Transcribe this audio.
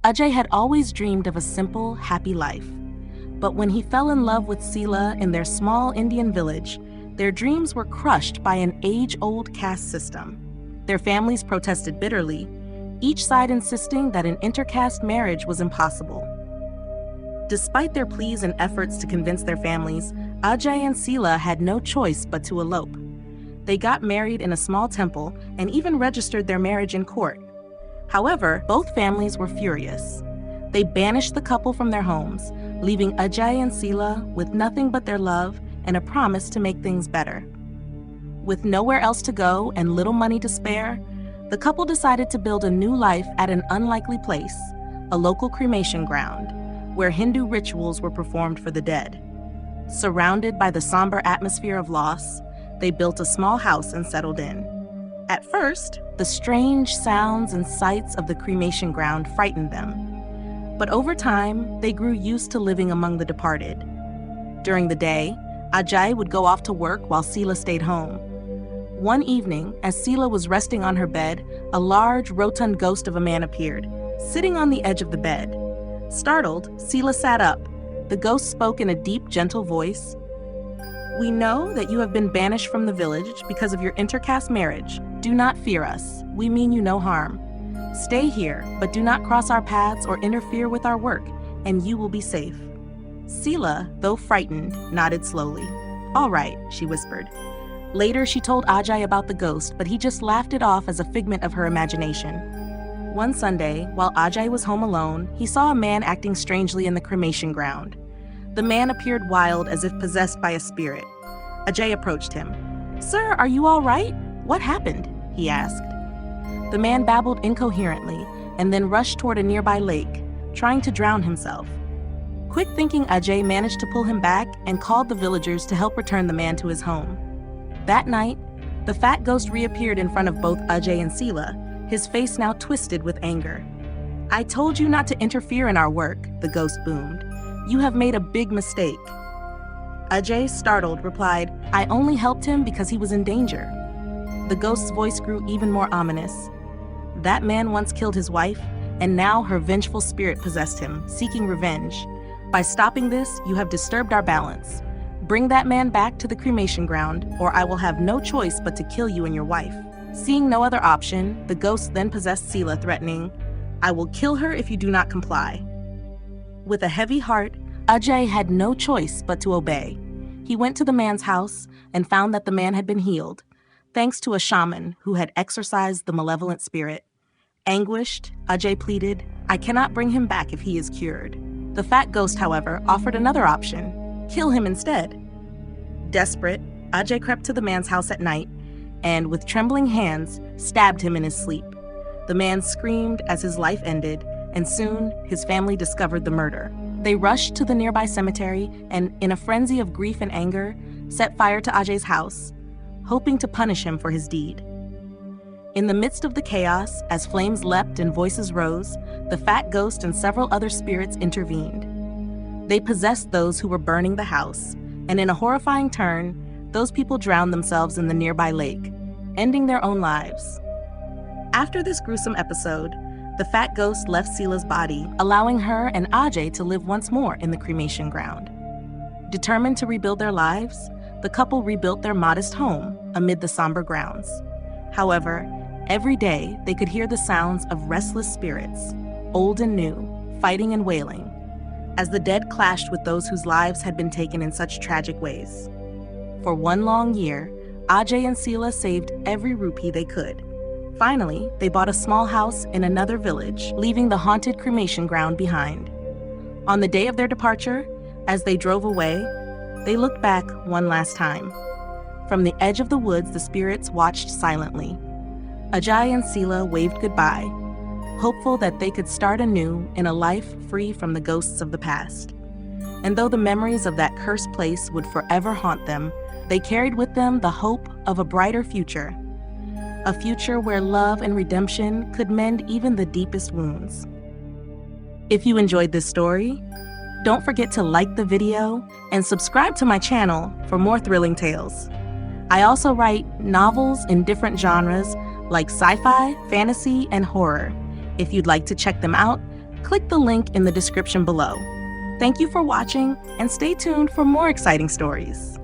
Ajay had always dreamed of a simple, happy life. But when he fell in love with Seela in their small Indian village, their dreams were crushed by an age-old caste system. Their families protested bitterly, each side insisting that an intercaste marriage was impossible. Despite their pleas and efforts to convince their families, Ajay and Seela had no choice but to elope. They got married in a small temple and even registered their marriage in court. However, both families were furious. They banished the couple from their homes, leaving Ajay and Seela with nothing but their love and a promise to make things better. With nowhere else to go and little money to spare, the couple decided to build a new life at an unlikely place, a local cremation ground, where Hindu rituals were performed for the dead. Surrounded by the somber atmosphere of loss, they built a small house and settled in. At first, the strange sounds and sights of the cremation ground frightened them. But over time, they grew used to living among the departed. During the day, Ajay would go off to work while Seela stayed home. One evening, as Seela was resting on her bed, a large, rotund ghost of a man appeared, sitting on the edge of the bed. Startled, Seela sat up. The ghost spoke in a deep, gentle voice. "We know that you have been banished from the village because of your intercaste marriage. Do not fear us. We mean you no harm. Stay here, but do not cross our paths or interfere with our work, and you will be safe." Seela, though frightened, nodded slowly. "All right," she whispered. Later, she told Ajay about the ghost, but he just laughed it off as a figment of her imagination. One Sunday, while Ajay was home alone, he saw a man acting strangely in the cremation ground. The man appeared wild, as if possessed by a spirit. Ajay approached him. "Sir, are you all right? What happened?" he asked. The man babbled incoherently and then rushed toward a nearby lake, trying to drown himself. Quick-thinking Ajay managed to pull him back and called the villagers to help return the man to his home. That night, the fat ghost reappeared in front of both Ajay and Seela, his face now twisted with anger. "I told you not to interfere in our work," the ghost boomed. "You have made a big mistake." Ajay, startled, replied, "I only helped him because he was in danger." The ghost's voice grew even more ominous. That man once killed his wife, and now her vengeful spirit possessed him, seeking revenge. By stopping this, you have disturbed our balance. Bring that man back to the cremation ground, or I will have no choice but to kill you and your wife. Seeing no other option, the ghost then possessed Seela, threatening, "I will kill her if you do not comply." With a heavy heart, Ajay had no choice but to obey. He went to the man's house and found that the man had been healed, thanks to a shaman who had exorcised the malevolent spirit. Anguished, Ajay pleaded, "I cannot bring him back if he is cured." The fat ghost, however, offered another option: kill him instead. Desperate, Ajay crept to the man's house at night and, with trembling hands, stabbed him in his sleep. The man screamed as his life ended, and soon his family discovered the murder. They rushed to the nearby cemetery and, in a frenzy of grief and anger, set fire to Ajay's house, hoping to punish him for his deed. In the midst of the chaos, as flames leapt and voices rose, the fat ghost and several other spirits intervened. They possessed those who were burning the house, and in a horrifying turn, those people drowned themselves in the nearby lake, ending their own lives. After this gruesome episode, the fat ghost left Seela's body, allowing her and Ajay to live once more in the cremation ground. Determined to rebuild their lives, the couple rebuilt their modest home amid the somber grounds. However, every day they could hear the sounds of restless spirits, old and new, fighting and wailing, as the dead clashed with those whose lives had been taken in such tragic ways. For one long year, Ajay and Seela saved every rupee they could. Finally, they bought a small house in another village, leaving the haunted cremation ground behind. On the day of their departure, as they drove away, they looked back one last time. From the edge of the woods, the spirits watched silently. Ajay and Seela waved goodbye, hopeful that they could start anew in a life free from the ghosts of the past. And though the memories of that cursed place would forever haunt them, they carried with them the hope of a brighter future. A future where love and redemption could mend even the deepest wounds. If you enjoyed this story, don't forget to like the video and subscribe to my channel for more thrilling tales. I also write novels in different genres like sci-fi, fantasy, and horror. If you'd like to check them out, Click the link in the description below. Thank you for watching, and stay tuned for more exciting stories.